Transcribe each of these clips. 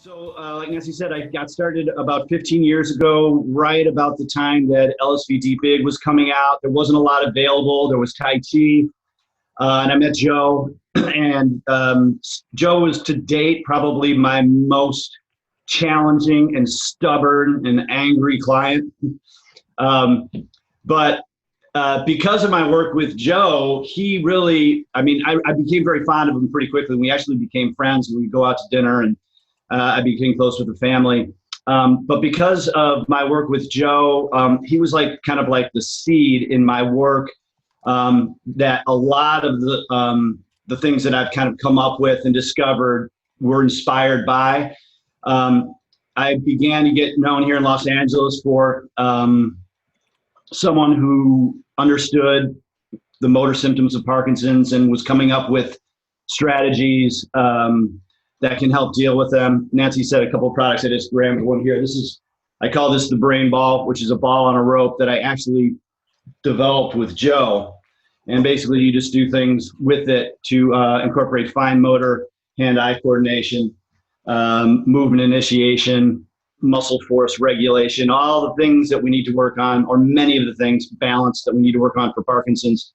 Like Nancy said, I got started about 15 years ago, right about the time that LSVD Big was coming out. There wasn't a lot available. There was Tai Chi, and I met Joe. And Joe was, to date, probably my most challenging and stubborn and angry client. But because of my work with Joe, he really, I became very fond of him pretty quickly. We actually became friends. We would go out to dinner, and I became close with the family. But because of my work with Joe, he was kind of like the seed in my work, that a lot of the things that I've kind of come up with and discovered were inspired by. I began to get known here in Los Angeles for someone who understood the motor symptoms of Parkinson's and was coming up with strategies that can help deal with them. Nancy said a couple of products. I just grabbed one here. I call this the brain ball, which is a ball on a rope that I actually developed with Joe. And basically you just do things with it to incorporate fine motor, hand-eye coordination, movement initiation, muscle force regulation, all the things that we need to work on, or many of the things, balance, that we need to work on for Parkinson's.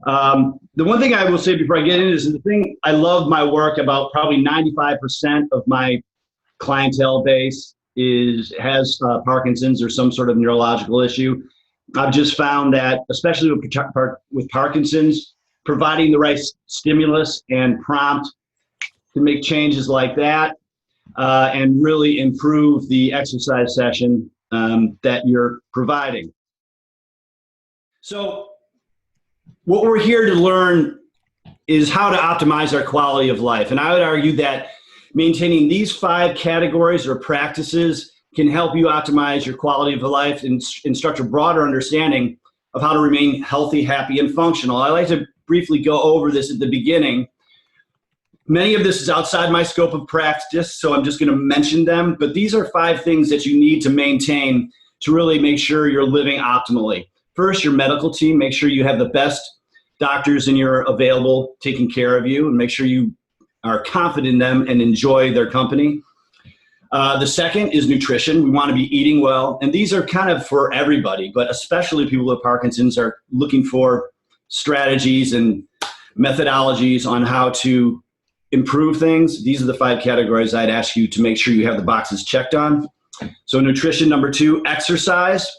The one thing I will say before I get into this is the thing I love my work about. Probably 95% of my clientele base has Parkinson's or some sort of neurological issue. I've just found that, especially with Parkinson's, providing the right stimulus and prompt to make changes like that and really improve the exercise session that you're providing. So what we're here to learn is how to optimize our quality of life. And I would argue that maintaining these 5 categories or practices can help you optimize your quality of life and instruct a broader understanding of how to remain healthy, happy, and functional. I like to briefly go over this at the beginning. Many of this is outside my scope of practice, so I'm just going to mention them. But these are 5 things that you need to maintain to really make sure you're living optimally. First, your medical team. Make sure you have the best doctors and you're available taking care of you, and make sure you are confident in them and enjoy their company. The second is nutrition. We want to be eating well. And these are kind of for everybody, but especially people with Parkinson's are looking for strategies and methodologies on how to improve things. These are the 5 categories I'd ask you to make sure you have the boxes checked on. So nutrition. Number 2, exercise.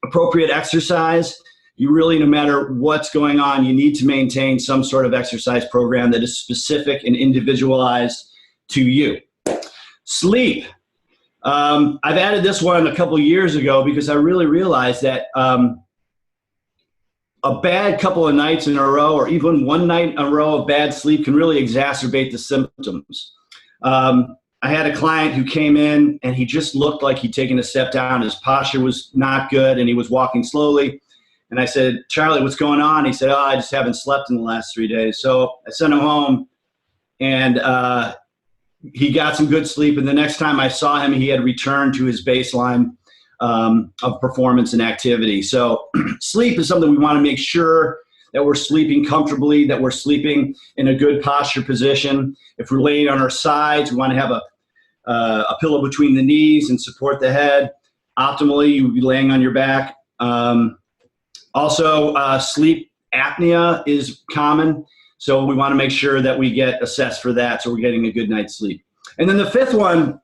Appropriate exercise. You really, no matter what's going on, you need to maintain some sort of exercise program that is specific and individualized to you. Sleep. I've added this one a couple years ago because I really realized that a bad couple of nights in a row, or even one night in a row of bad sleep, can really exacerbate the symptoms. I had a client who came in and he just looked like he'd taken a step down. His posture was not good and he was walking slowly. And I said, "Charlie, what's going on?" He said, "Oh, I just haven't slept in the last 3 days." So I sent him home, and he got some good sleep. And the next time I saw him, he had returned to his baseline of performance and activity. So sleep is something we want to make sure that we're sleeping comfortably, that we're sleeping in a good posture position. If we're laying on our sides, we want to have a pillow between the knees and support the head. Optimally, you would be laying on your back. Also, sleep apnea is common, so we want to make sure that we get assessed for that so we're getting a good night's sleep. And then the 5th one,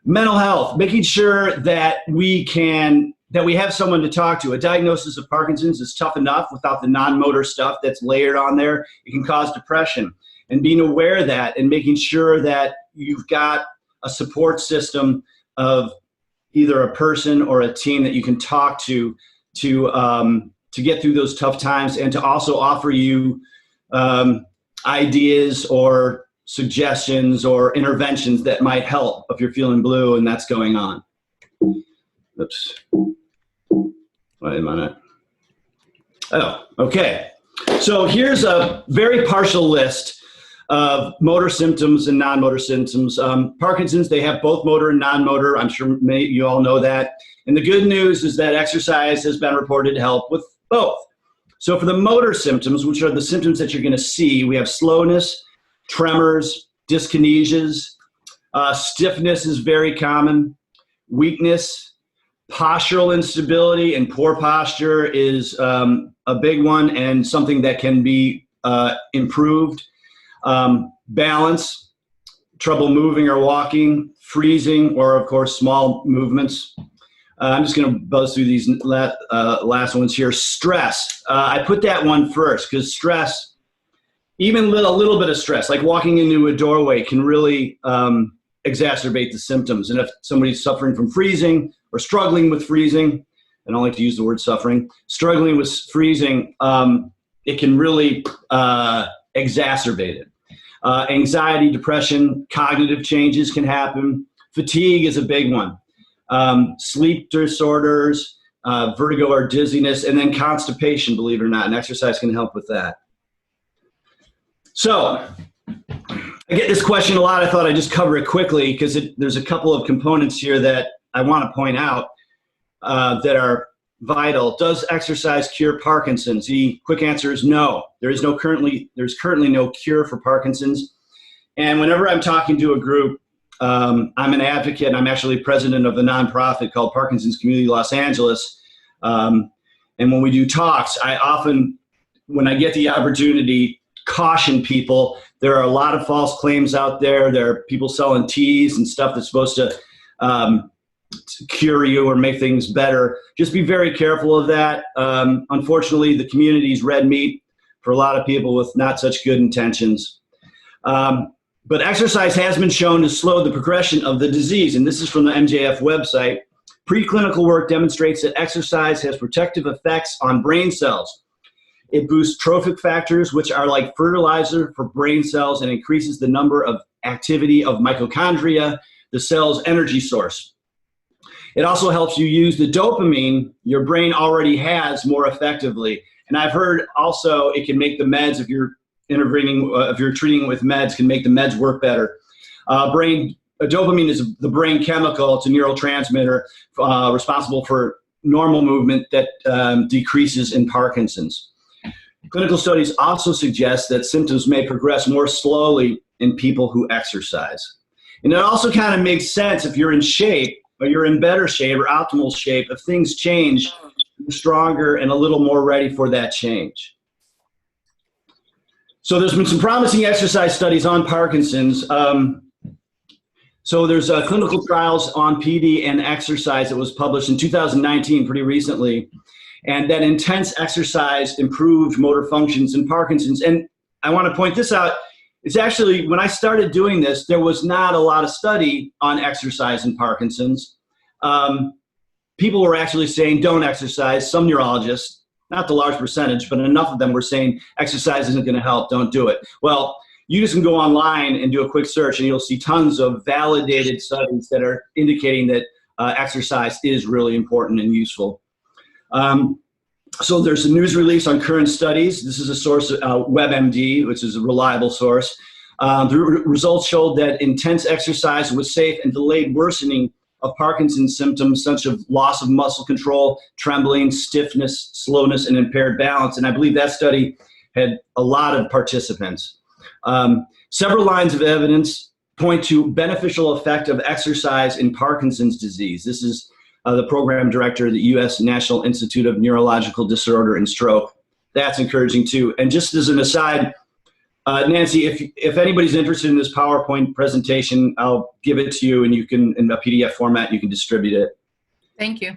mental health, making sure that we have someone to talk to. A diagnosis of Parkinson's is tough enough without the non-motor stuff that's layered on there. It can cause depression. And being aware of that and making sure that you've got a support system of either a person or a team that you can talk to get through those tough times, and to also offer you ideas or suggestions or interventions that might help if you're feeling blue and that's going on. Oops. Wait a minute. Oh, okay. So here's a very partial list of motor symptoms and non-motor symptoms. Parkinson's, they have both motor and non-motor. I'm sure you all know that. And the good news is that exercise has been reported to help with both. So for the motor symptoms, which are the symptoms that you're going to see, we have slowness, tremors, dyskinesias, Stiffness is very common. Weakness, postural instability, and poor posture is a big one and something that can be improved. Balance, trouble moving or walking, freezing, or of course small movements. I'm just going to buzz through these last ones here. Stress. I put that one first because stress, even a little bit of stress, like walking into a doorway, can really exacerbate the symptoms. And if somebody's suffering from freezing or struggling with freezing, I don't like to use the word suffering, struggling with freezing, it can really exacerbate it. Anxiety, depression, cognitive changes can happen. Fatigue is a big one. Sleep disorders, vertigo or dizziness, and then constipation, believe it or not, and exercise can help with that. So I get this question a lot. I thought I'd just cover it quickly because there's a couple of components here that I want to point out that are vital. Does exercise cure Parkinson's? The quick answer is no. There's currently no cure for Parkinson's. And whenever I'm talking to a group, I'm an advocate, and I'm actually president of a nonprofit called Parkinson's Community Los Angeles. And when we do talks, I often, when I get the opportunity, caution people. There are a lot of false claims out there. There are people selling teas and stuff that's supposed to cure you or make things better. Just be very careful of that. Unfortunately, the community's red meat for a lot of people with not such good intentions. But exercise has been shown to slow the progression of the disease, and this is from the MJF website. Preclinical work demonstrates that exercise has protective effects on brain cells. It boosts trophic factors, which are like fertilizer for brain cells, and increases the number of activity of mitochondria, the cell's energy source. It also helps you use the dopamine your brain already has more effectively. And I've heard also it can make the meds, if you're treating with meds, can make the meds work better. Dopamine is the brain chemical. It's a neurotransmitter responsible for normal movement that decreases in Parkinson's. Clinical studies also suggest that symptoms may progress more slowly in people who exercise. And it also kind of makes sense if you're in shape, or you're in better shape or optimal shape. If things change, you're stronger and a little more ready for that change. So there's been some promising exercise studies on Parkinson's. So there's clinical trials on PD and exercise that was published in 2019, pretty recently, and that intense exercise improved motor functions in Parkinson's. And I want to point this out. It's actually, when I started doing this, there was not a lot of study on exercise in Parkinson's. People were actually saying don't exercise. Some neurologists, not the large percentage, but enough of them were saying exercise isn't going to help, don't do it. Well, you just can go online and do a quick search and you'll see tons of validated studies that are indicating that exercise is really important and useful. So there's a news release on current studies. This is a source, WebMD, which is a reliable source. The results showed that intense exercise was safe and delayed worsening of Parkinson's symptoms such as loss of muscle control, trembling, stiffness, slowness, and impaired balance. And I believe that study had a lot of participants. Several lines of evidence point to beneficial effect of exercise in Parkinson's disease. This is the program director of the U.S. National Institute of Neurological Disorder and Stroke. That's encouraging too. And just as an aside, Nancy, if anybody's interested in this PowerPoint presentation, I'll give it to you and you can, in a PDF format, you can distribute it. Thank you.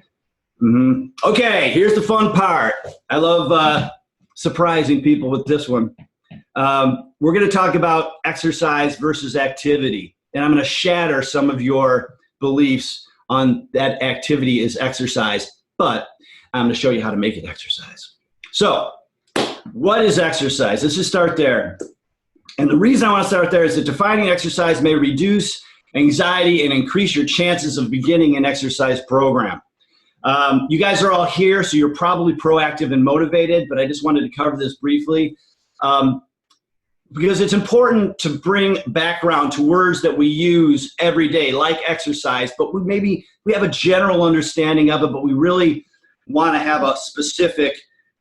Mm-hmm. Okay, here's the fun part. I love surprising people with this one. We're going to talk about exercise versus activity. And I'm going to shatter some of your beliefs on that activity is exercise, but I'm going to show you how to make it exercise. So, what is exercise? Let's just start there. And the reason I want to start there is that defining exercise may reduce anxiety and increase your chances of beginning an exercise program. You guys are all here, so you're probably proactive and motivated, but I just wanted to cover this briefly because it's important to bring background to words that we use every day, like exercise, but we have a general understanding of it, but we really want to have a specific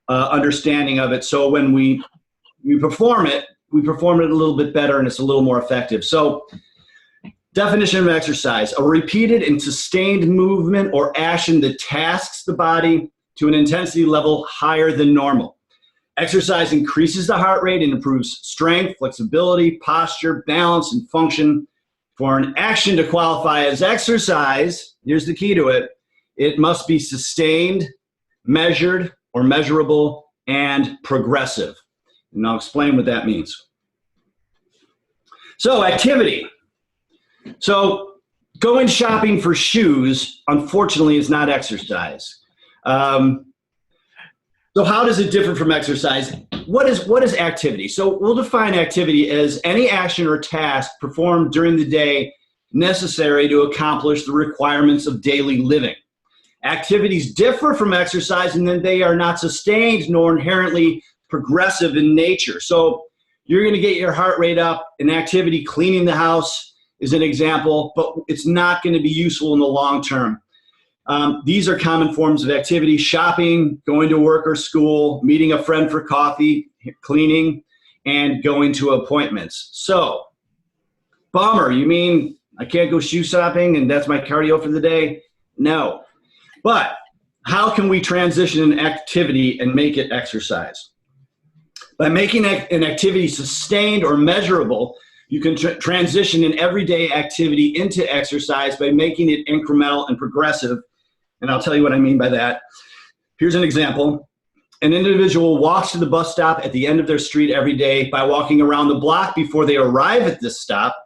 understanding of it. So when we perform it a little bit better and it's a little more effective. So Definition of exercise: a repeated and sustained movement or action that tasks the body to an intensity level higher than normal. Exercise increases the heart rate and improves strength, flexibility, posture, balance, and function. For an action to qualify as exercise, here's the key to it: it must be sustained, measured or measurable, and progressive. And I'll explain what that means. So, activity. So, going shopping for shoes, unfortunately, is not exercise. So how does it differ from exercise? What is activity? So we'll define activity as any action or task performed during the day necessary to accomplish the requirements of daily living. Activities differ from exercise in that they are not sustained nor inherently progressive in nature. So you're going to get your heart rate up. An activity, cleaning the house, is an example, but it's not going to be useful in the long term. These are common forms of activity: shopping, going to work or school, meeting a friend for coffee, cleaning, and going to appointments. So, bummer, you mean I can't go shoe shopping and that's my cardio for the day? No. But how can we transition an activity and make it exercise? By making an activity sustained or measurable, you can transition an everyday activity into exercise by making it incremental and progressive. And I'll tell you what I mean by that. Here's an example. An individual walks to the bus stop at the end of their street every day by walking around the block before they arrive at this stop.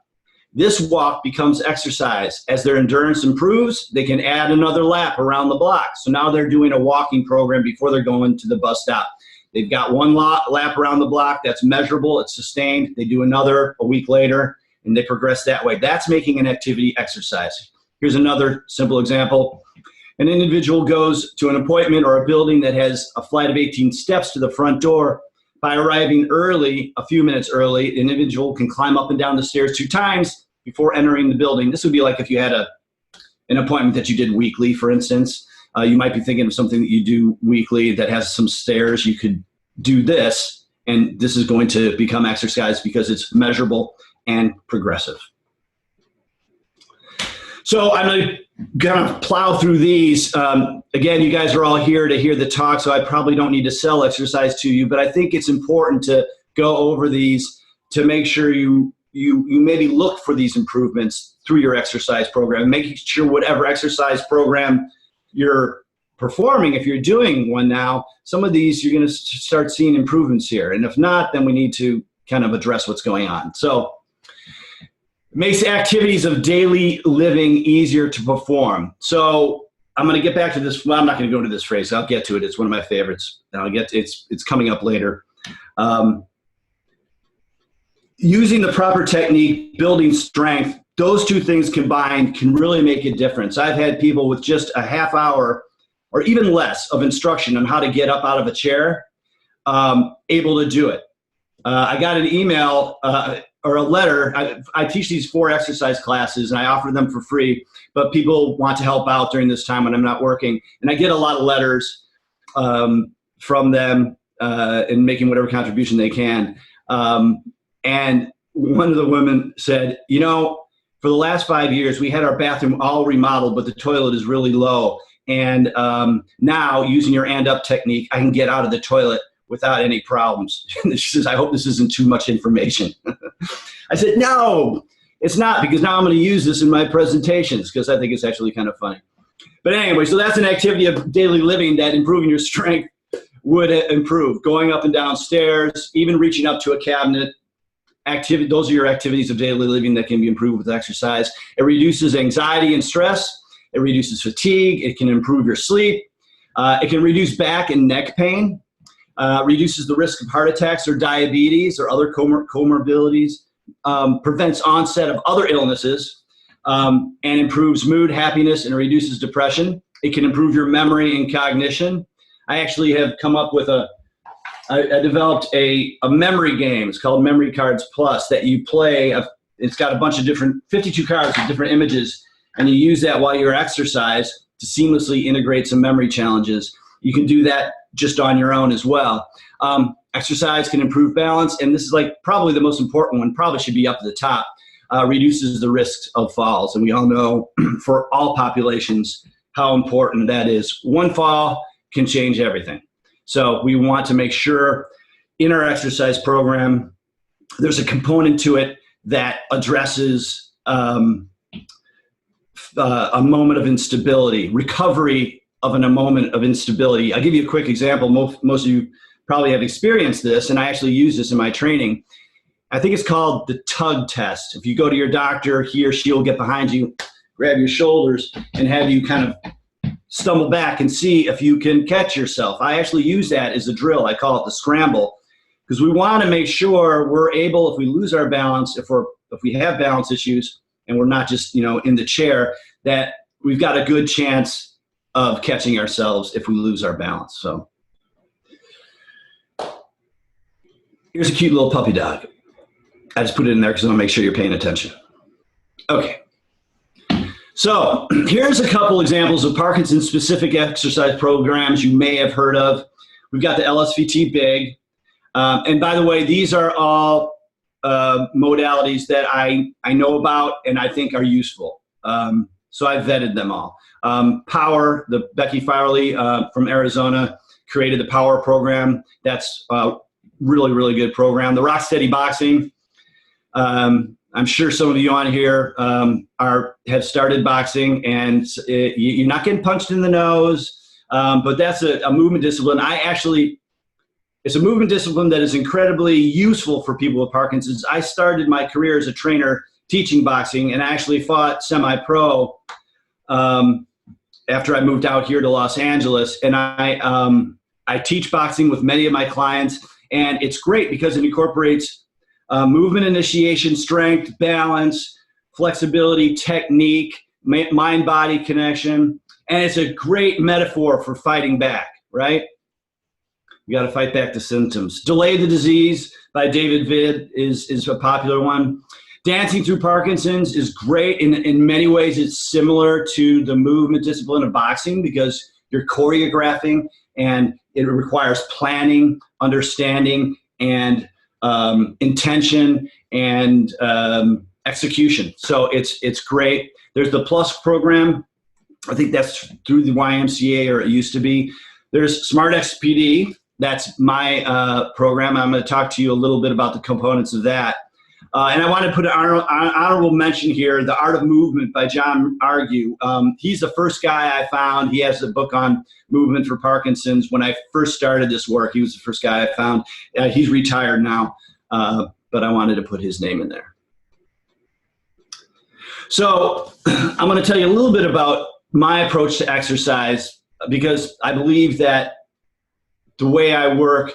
This walk becomes exercise. As their endurance improves, they can add another lap around the block. So now they're doing a walking program before they're going to the bus stop. They've got one lap around the block. That's measurable. It's sustained. They do another a week later, and they progress that way. That's making an activity exercise. Here's another simple example. An individual goes to an appointment or a building that has a flight of 18 steps to the front door. By arriving early, a few minutes early, the individual can climb up and down the stairs 2 times before entering the building. This would be like if you had an appointment that you did weekly, for instance. You might be thinking of something that you do weekly that has some stairs. You could do this, and this is going to become exercise because it's measurable and progressive. So I'm going to plow through these. Again, you guys are all here to hear the talk, so I probably don't need to sell exercise to you, but I think it's important to go over these to make sure you maybe look for these improvements through your exercise program, making sure whatever exercise program you're performing, if you're doing one now, some of these you're going to start seeing improvements here. And if not, then we need to kind of address what's going on. So it makes activities of daily living easier to perform. So I'm going to get back to this. Well, I'm not going to go to this phrase. I'll get to it. It's one of my favorites. And I'll get to, it's coming up later. Using the proper technique, building strength, those two things combined can really make a difference. I've had people with just a half hour or even less of instruction on how to get up out of a chair, able to do it. I got an email or a letter. I teach these 4 exercise classes, and I offer them for free, but people want to help out during this time when I'm not working. And I get a lot of letters from them and making whatever contribution they can. And one of the women said, you know, for the last 5 years, we had our bathroom all remodeled, but the toilet is really low. And now, using your and up technique, I can get out of the toilet without any problems. She says, I hope this isn't too much information. I said, no, it's not, because now I'm going to use this in my presentations because I think it's actually kind of funny. But anyway, so that's an activity of daily living that improving your strength would improve. Going up and down stairs, even reaching up to a cabinet. Those are your activities of daily living that can be improved with exercise. It reduces anxiety and stress. It reduces fatigue. It can improve your sleep. It can reduce back and neck pain. Reduces the risk of heart attacks or diabetes or other comorbidities. Prevents onset of other illnesses, and improves mood, happiness, and reduces depression. It can improve your memory and cognition. I actually have come up with I developed a memory game. It's called Memory Cards Plus that you play. It's got a bunch of 52 cards with different images, and you use that while you're exercise to seamlessly integrate some memory challenges. You can do that just on your own as well. Exercise can improve balance, and this is like probably the most important one, probably should be up at the top. reduces the risks of falls. And we all know for all populations how important that is. One fall can change everything. So we want to make sure in our exercise program, there's a component to it that addresses a moment of instability, recovery of a moment of instability. I'll give you a quick example. Most of you probably have experienced this, and I actually use this in my training. I think it's called the tug test. If you go to your doctor, he or she will get behind you, grab your shoulders, and have you kind of stumble back and see if you can catch yourself. I actually use that as a drill. I call it the scramble, because we want to make sure we're able, if we lose our balance, if we have balance issues, and we're not just in the chair, that we've got a good chance of catching ourselves if we lose our balance. So here's a cute little puppy dog. I just put it in there because I want to make sure you're paying attention. Okay. So here's a couple examples of Parkinson-specific exercise programs you may have heard of. We've got the LSVT Big. And by the way, these are all modalities that I know about and I think are useful. So I vetted them all. Power, the Becky Farley from Arizona created the Power program. That's a really, really good program. The Rock Steady Boxing. I'm sure some of you on here have started boxing, and you're not getting punched in the nose, but that's a movement discipline. It's a movement discipline that is incredibly useful for people with Parkinson's. I started my career as a trainer teaching boxing, and I actually fought semi-pro after I moved out here to Los Angeles. And I teach boxing with many of my clients, and it's great because it incorporates movement initiation, strength, balance, flexibility, technique, mind-body connection, and it's a great metaphor for fighting back, right? You got to fight back the symptoms. Delay the Disease by David Vid is a popular one. Dancing Through Parkinson's is great. In many ways, it's similar to the movement discipline of boxing because you're choreographing and it requires planning, understanding, and intention and execution. So it's great. There's the Plus program. I think that's through the YMCA, or it used to be. There's Smart XPD. That's my program. I'm going to talk to you a little bit about the components of that. And I want to put an honorable mention here, The Art of Movement by John Argue. He's the first guy I found. He has a book on movement for Parkinson's. When I first started this work, he was the first guy I found. He's retired now, but I wanted to put his name in there. So I'm going to tell you a little bit about my approach to exercise, because I believe that the way I work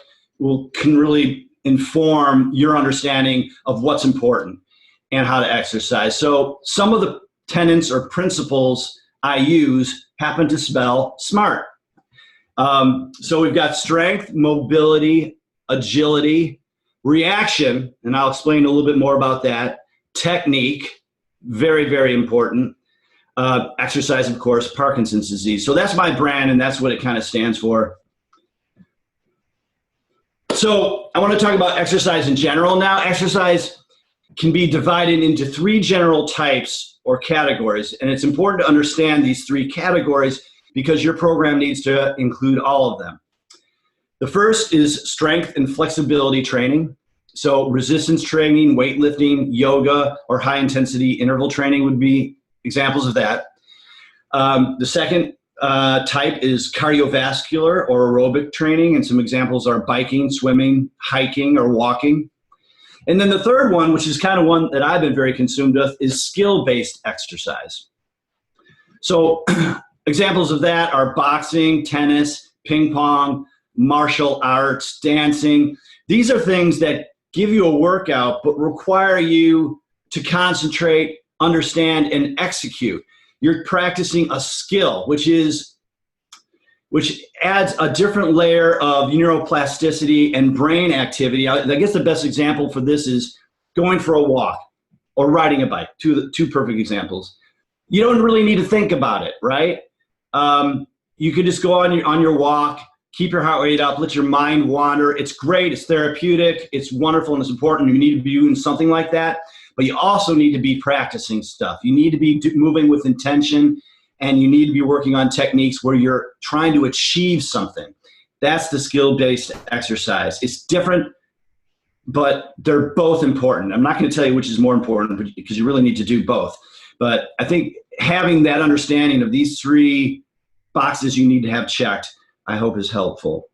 can really inform your understanding of what's important and how to exercise. So some of the tenets or principles I use happen to spell SMART. So we've got strength, mobility, agility, reaction, and I'll explain a little bit more about that, technique, very, very important, exercise, of course, Parkinson's disease. So that's my brand, and that's what it kind of stands for. So I want to talk about exercise in general now. Exercise can be divided into three general types or categories, and it's important to understand these three categories because your program needs to include all of them. The first is strength and flexibility training. So resistance training, weightlifting, yoga, or high-intensity interval training would be examples of that. The second type is cardiovascular or aerobic training, and some examples are biking, swimming, hiking, or walking. And then the third one, which is kind of one that I've been very consumed with, is skill-based exercise. So examples of that are boxing, tennis, ping pong, martial arts, dancing. These are things that give you a workout but require you to concentrate, understand, and execute. You're practicing a skill, which adds a different layer of neuroplasticity and brain activity. I guess the best example for this is going for a walk or riding a bike, two perfect examples. You don't really need to think about it, right? You could just go on your walk, keep your heart rate up, let your mind wander. It's great, it's therapeutic, it's wonderful, and it's important. You need to be doing something like that, but you also need to be practicing stuff. You need to be moving with intention, and you need to be working on techniques where you're trying to achieve something. That's the skill-based exercise. It's different, but they're both important. I'm not going to tell you which is more important because you really need to do both. But I think having that understanding of these three boxes you need to have checked, I hope is helpful.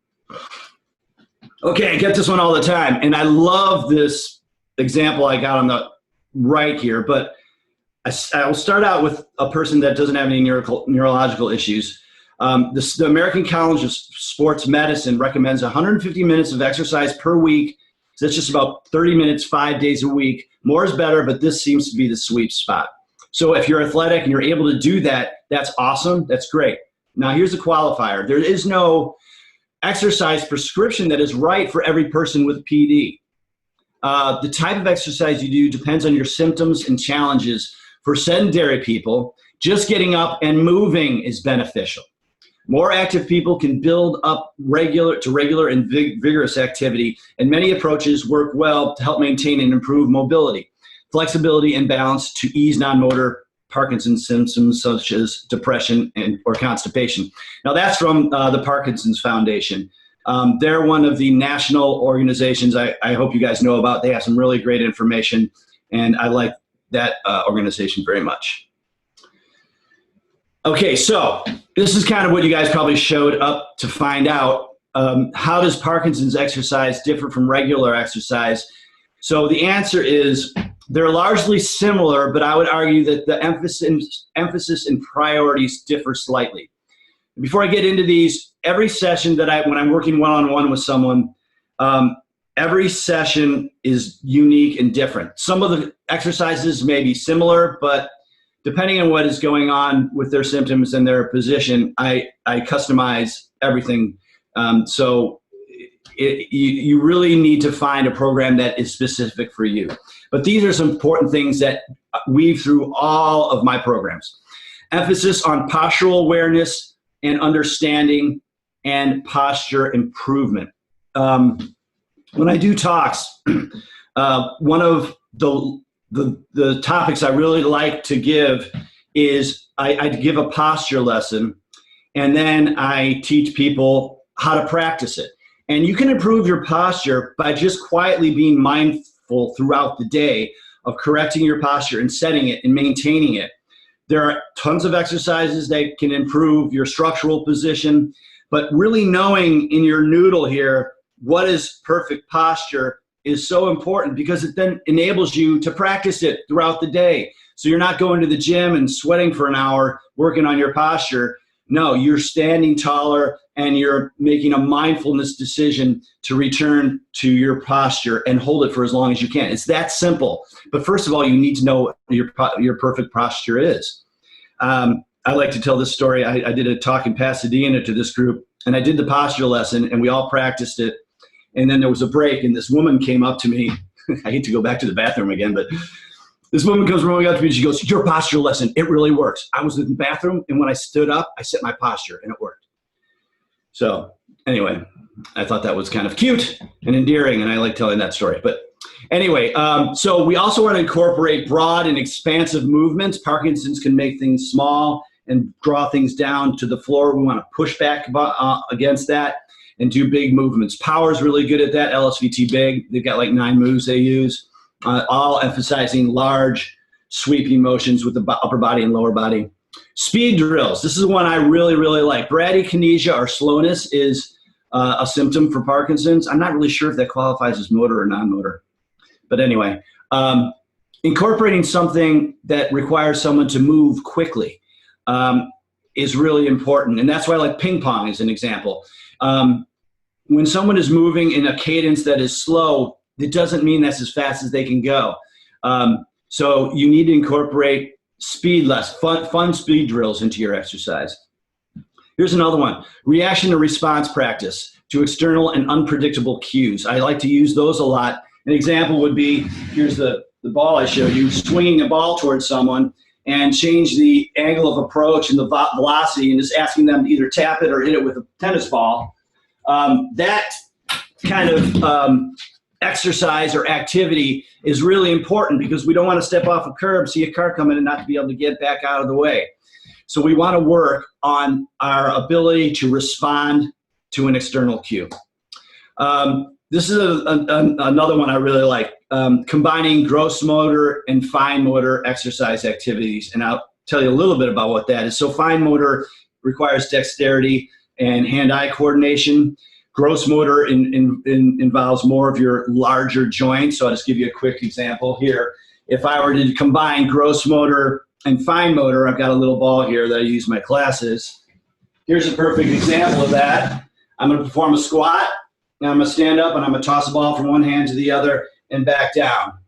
Okay, I get this one all the time, and I love this example I got on the right here, but I will start out with a person that doesn't have any neurological issues. The American College of Sports Medicine recommends 150 minutes of exercise per week. So that's just about 30 minutes, 5 days a week. More is better, but this seems to be the sweet spot. So if you're athletic and you're able to do that, that's awesome. That's great. Now here's a qualifier. There is no exercise prescription that is right for every person with PD. The type of exercise you do depends on your symptoms and challenges. For sedentary people, just getting up and moving is beneficial. More active people can build up regular and vigorous activity, and many approaches work well to help maintain and improve mobility, flexibility, and balance to ease non-motor Parkinson's symptoms such as depression or constipation. Now that's from the Parkinson's Foundation. They're one of the national organizations I hope you guys know about. They have some really great information, and I like that organization very much. Okay, so this is kind of what you guys probably showed up to find out. How does Parkinson's exercise differ from regular exercise? So the answer is they're largely similar, but I would argue that the emphasis and priorities differ slightly. Before I get into these, every session that when I'm working one-on-one with someone, every session is unique and different. Some of the exercises may be similar, but depending on what is going on with their symptoms and their position, I customize everything. So you really need to find a program that is specific for you. But these are some important things that weave through all of my programs. Emphasis on postural awareness and understanding and posture improvement. When I do talks, one of the topics I really like to give is I give a posture lesson, and then I teach people how to practice it. And you can improve your posture by just quietly being mindful throughout the day of correcting your posture and setting it and maintaining it. There are tons of exercises that can improve your structural position, but really knowing in your noodle here what is perfect posture is so important because it then enables you to practice it throughout the day. So you're not going to the gym and sweating for an hour working on your posture. No, you're standing taller and you're making a mindfulness decision to return to your posture and hold it for as long as you can. It's that simple. But first of all, you need to know what your perfect posture is. I like to tell this story. I did a talk in Pasadena to this group, and I did the posture lesson, and we all practiced it. And then there was a break, and this woman came up to me. I hate to go back to the bathroom again, but this woman comes running up to me, and she goes, "Your posture lesson, it really works. I was in the bathroom, and when I stood up, I set my posture, and it worked." So anyway, I thought that was kind of cute and endearing, and I like telling that story. But anyway, so we also want to incorporate broad and expansive movements. Parkinson's can make things small and draw things down to the floor. We want to push back against that and do big movements. Power's really good at that. LSVT Big, they've got like 9 moves they use, all emphasizing large sweeping motions with the upper body and lower body. Speed drills. This is one I really, really like. Bradykinesia or slowness is a symptom for Parkinson's. I'm not really sure if that qualifies as motor or non-motor. But anyway, incorporating something that requires someone to move quickly is really important. And that's why I like ping pong as an example. When someone is moving in a cadence that is slow, it doesn't mean that's as fast as they can go. So you need to incorporate fun speed drills into your exercise. Here's another one. Reaction to response practice to external and unpredictable cues. I like to use those a lot. An example would be, here's the ball I showed you, swinging a ball towards someone and change the angle of approach and the velocity and just asking them to either tap it or hit it with a tennis ball. That kind of exercise or activity is really important because we don't want to step off a curb, see a car coming, and not be able to get back out of the way. So we want to work on our ability to respond to an external cue. This is another one I really like, combining gross motor and fine motor exercise activities. And I'll tell you a little bit about what that is. So fine motor requires dexterity and hand-eye coordination. Gross motor involves more of your larger joints. So I'll just give you a quick example here. If I were to combine gross motor and fine motor, I've got a little ball here that I use in my classes. Here's a perfect example of that. I'm going to perform a squat. Now I'm going to stand up and I'm going to toss the ball from one hand to the other and back down.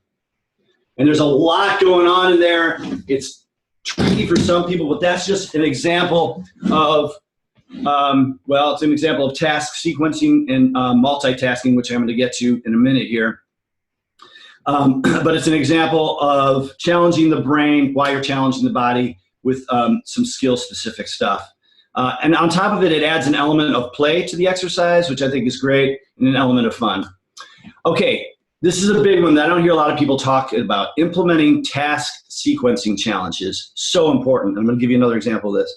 And there's a lot going on in there. It's tricky for some people, but that's just an example of, well, it's an example of task sequencing and multitasking, which I'm going to get to in a minute here. But it's an example of challenging the brain while you're challenging the body with some skill-specific stuff. And on top of it, it adds an element of play to the exercise, which I think is great, and an element of fun. Okay, this is a big one that I don't hear a lot of people talk about. Implementing task sequencing challenges. So important. I'm going to give you another example of this.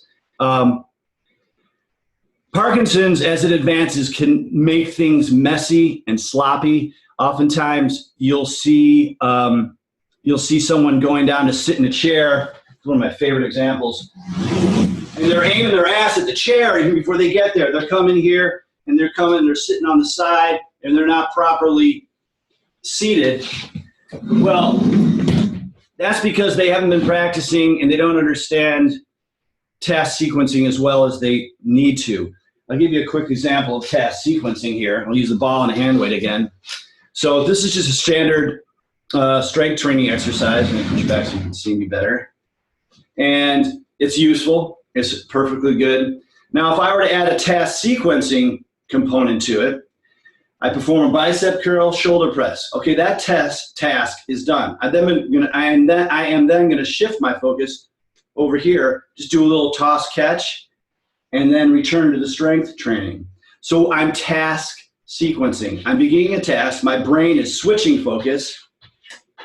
Parkinson's, as it advances, can make things messy and sloppy. Oftentimes, you'll see someone going down to sit in a chair. It's one of my favorite examples. And they're aiming their ass at the chair even before they get there. They're coming here, and they're sitting on the side, and they're not properly seated. Well, that's because they haven't been practicing, and they don't understand task sequencing as well as they need to. I'll give you a quick example of task sequencing here. I'll use the ball and a hand weight again. So this is just a standard strength training exercise. Let me push back so you can see me better. And it's useful. It's perfectly good. Now, if I were to add a task sequencing component to it, I perform a bicep curl, shoulder press. Okay, that task is done. I am then going to shift my focus over here, just do a little toss catch, and then return to the strength training. So I'm task sequencing. I'm beginning a task. My brain is switching focus,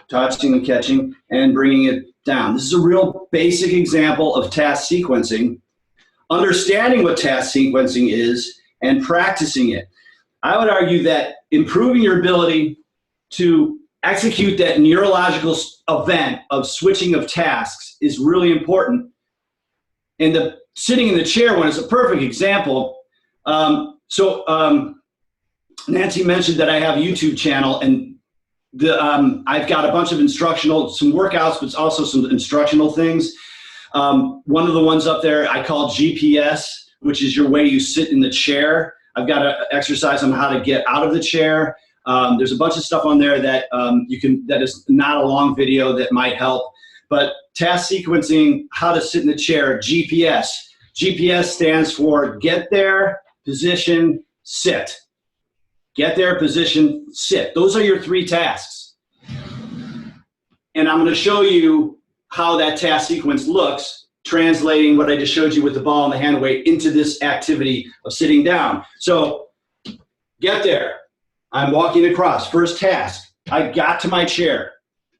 tossing and catching, and bringing it down. This is a real basic example of task sequencing. Understanding what task sequencing is and practicing it. I would argue that improving your ability to execute that neurological event of switching of tasks is really important. And the sitting in the chair one is a perfect example. Nancy mentioned that I have a YouTube channel, and I've got a bunch of some workouts, but also some instructional things. One of the ones up there I call GPS, which is your way you sit in the chair. I've got an exercise on how to get out of the chair. There's a bunch of stuff on there that that is not a long video that might help. But task sequencing, how to sit in the chair, GPS. GPS stands for get there, position, sit. Get there, position, sit. Those are your 3 tasks. And I'm going to show you how that task sequence looks, translating what I just showed you with the ball and the hand weight into this activity of sitting down. So get there. I'm walking across. First task. I got to my chair.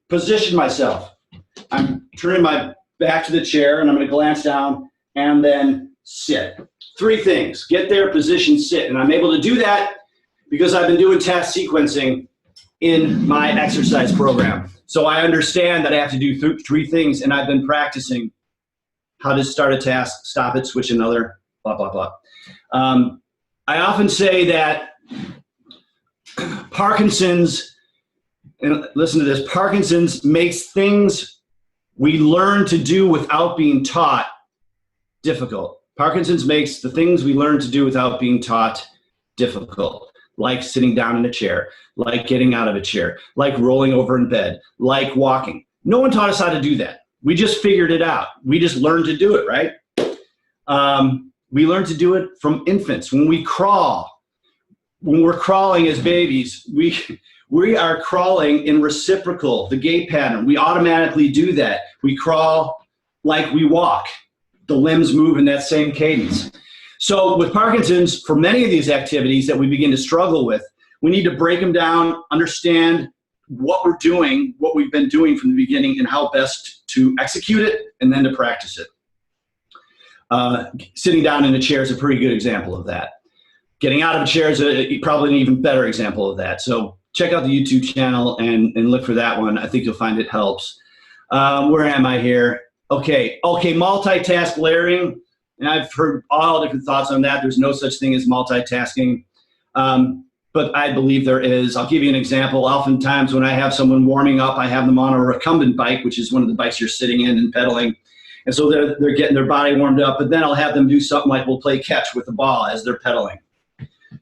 Position myself. I'm turning my back to the chair, and I'm going to glance down and then sit. 3 things. Get there, position, sit. And I'm able to do that because I've been doing task sequencing in my exercise program. So I understand that I have to do 3 things, and I've been practicing how to start a task, stop it, switch another, blah, blah, blah. I often say that Parkinson's, and listen to this, Parkinson's makes things we learn to do without being taught difficult. Parkinson's makes the things we learn to do without being taught difficult, like sitting down in a chair, like getting out of a chair, like rolling over in bed, like walking. No one taught us how to do that. We just figured it out. We just learned to do it, right? We learned to do it from infants. When we crawl, when we're crawling as babies, we are crawling in reciprocal, the gait pattern. We automatically do that. We crawl like we walk. The limbs move in that same cadence. So with Parkinson's, for many of these activities that we begin to struggle with, we need to break them down, understand what we're doing, what we've been doing from the beginning, and how best to execute it, and then to practice it. Sitting down in a chair is a pretty good example of that. Getting out of a chair is probably an even better example of that. So check out the YouTube channel and look for that one. I think you'll find it helps. Where am I here? Okay, multitask layering. And I've heard all different thoughts on that. There's no such thing as multitasking. But I believe there is. I'll give you an example. Oftentimes when I have someone warming up, I have them on a recumbent bike, which is one of the bikes you're sitting in and pedaling. And so they're getting their body warmed up, but then I'll have them do something like we'll play catch with the ball as they're pedaling.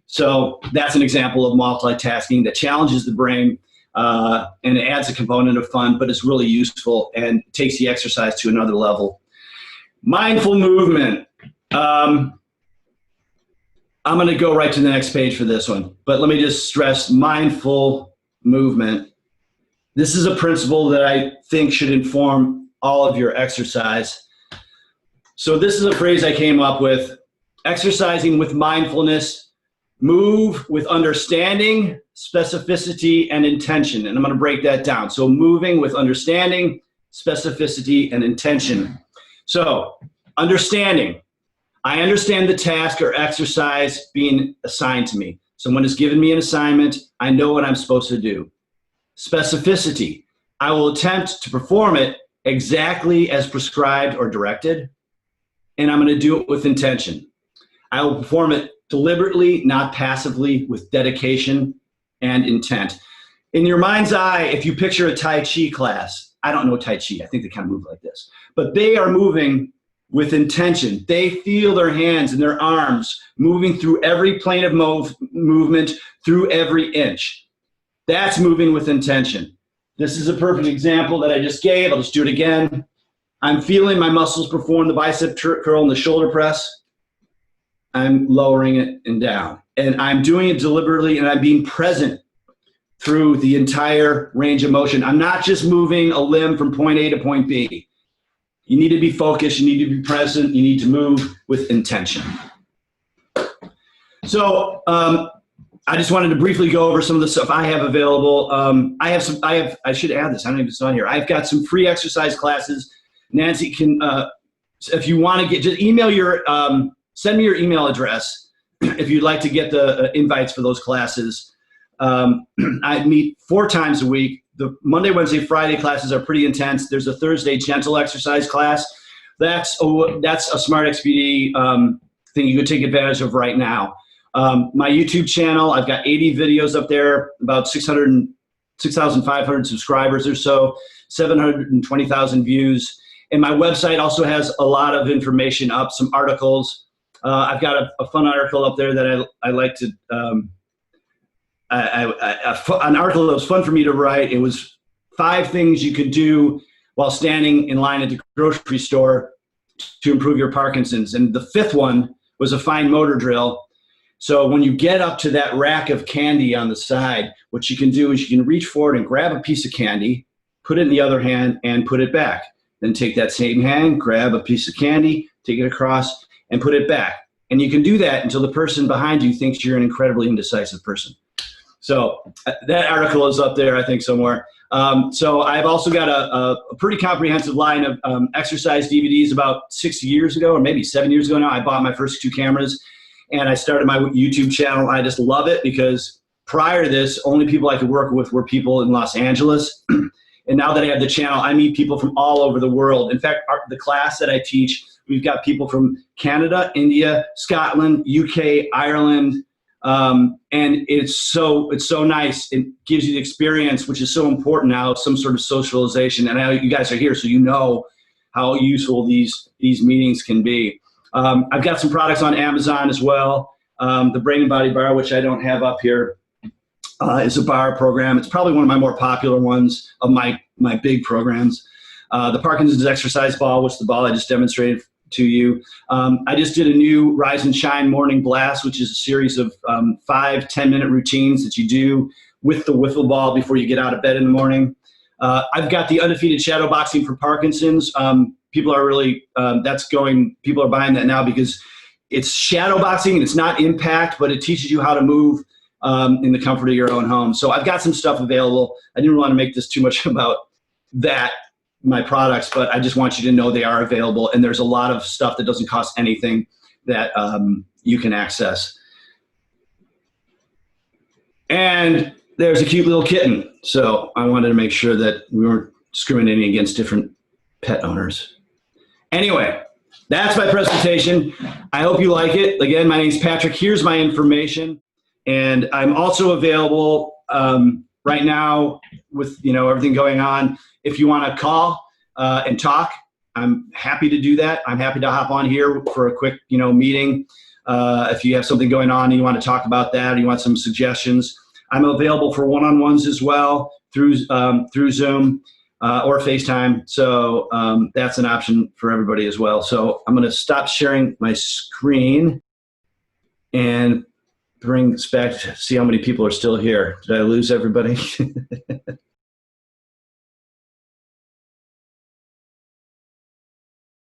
So that's an example of multitasking that challenges the brain, and it adds a component of fun, but it's really useful and takes the exercise to another level. Mindful movement. I'm going to go right to the next page for this one, but let me just stress mindful movement. This is a principle that I think should inform all of your exercise. So this is a phrase I came up with: exercising with mindfulness, move with understanding, specificity, and intention. And I'm going to break that down. So moving with understanding, specificity, and intention. So understanding. I understand the task or exercise being assigned to me. Someone has given me an assignment. I know what I'm supposed to do. Specificity. I will attempt to perform it exactly as prescribed or directed, and I'm going to do it with intention. I will perform it deliberately, not passively, with dedication and intent. In your mind's eye, if you picture a Tai Chi class, I don't know Tai Chi, I think they kind of move like this, but they are moving with intention. They feel their hands and their arms moving through every plane of movement, through every inch. That's moving with intention. This is a perfect example that I just gave. I'll just do it again. I'm feeling my muscles perform the bicep curl and the shoulder press. I'm lowering it and down. And I'm doing it deliberately, and I'm being present through the entire range of motion. I'm not just moving a limb from point A to point B. You need to be focused. You need to be present. You need to move with intention. So, I just wanted to briefly go over some of the stuff I have available. I should add this. I don't even it's on here. I've got some free exercise classes. Nancy can, if you want to get, just email your, send me your email address if you'd like to get the invites for those classes. I meet 4 times a week. The Monday, Wednesday, Friday classes are pretty intense. There's a Thursday gentle exercise class. That's a Smart XPD thing you could take advantage of right now. My YouTube channel, I've got 80 videos up there, about 6,500 subscribers or so, 720,000 views. And my website also has a lot of information up, some articles. I've got a fun article up there that I like to, an article that was fun for me to write. It was 5 things you could do while standing in line at the grocery store to improve your Parkinson's. And the 5th one was a fine motor drill. So when you get up to that rack of candy on the side, what you can do is you can reach forward and grab a piece of candy, put it in the other hand, and put it back. Then take that same hand, grab a piece of candy, take it across, and put it back. And you can do that until the person behind you thinks you're an incredibly indecisive person. So that article is up there, I think, somewhere. So I've also got a pretty comprehensive line of exercise DVDs. About 6 years ago, or maybe 7 years ago now, I bought my first 2 cameras. And I started my YouTube channel. I just love it because prior to this, only people I could work with were people in Los Angeles. And now that I have the channel, I meet people from all over the world. In fact, the class that I teach, we've got people from Canada, India, Scotland, UK, Ireland. And it's so nice. It gives you the experience, which is so important now, some sort of socialization. And I know you guys are here, so you know how useful these meetings can be. I've got some products on Amazon as well. The Brain and Body Bar, which I don't have up here, is a bar program. It's probably one of my more popular ones of my big programs. The Parkinson's exercise ball, which is the ball I just demonstrated to you. I just did a new Rise and Shine Morning Blast, which is a series of 5 10-minute routines that you do with the wiffle ball before you get out of bed in the morning. I've got the Undefeated Shadow Boxing for Parkinson's. People are really, people are buying that now because it's shadow boxing and it's not impact, but it teaches you how to move in the comfort of your own home. So I've got some stuff available. I didn't want to make this too much about that, my products, but I just want you to know they are available. And there's a lot of stuff that doesn't cost anything that you can access. And there's a cute little kitten. So I wanted to make sure that we weren't discriminating against different pet owners. Anyway, that's my presentation. I hope you like it. Again, my name's Patrick. Here's my information. And I'm also available right now with everything going on. If you want to call and talk, I'm happy to do that. I'm happy to hop on here for a quick meeting. If you have something going on and you want to talk about that, or you want some suggestions, I'm available for one-on-ones as well through Zoom or FaceTime. So that's an option for everybody as well. So I'm going to stop sharing my screen and bring us back to see how many people are still here. Did I lose everybody?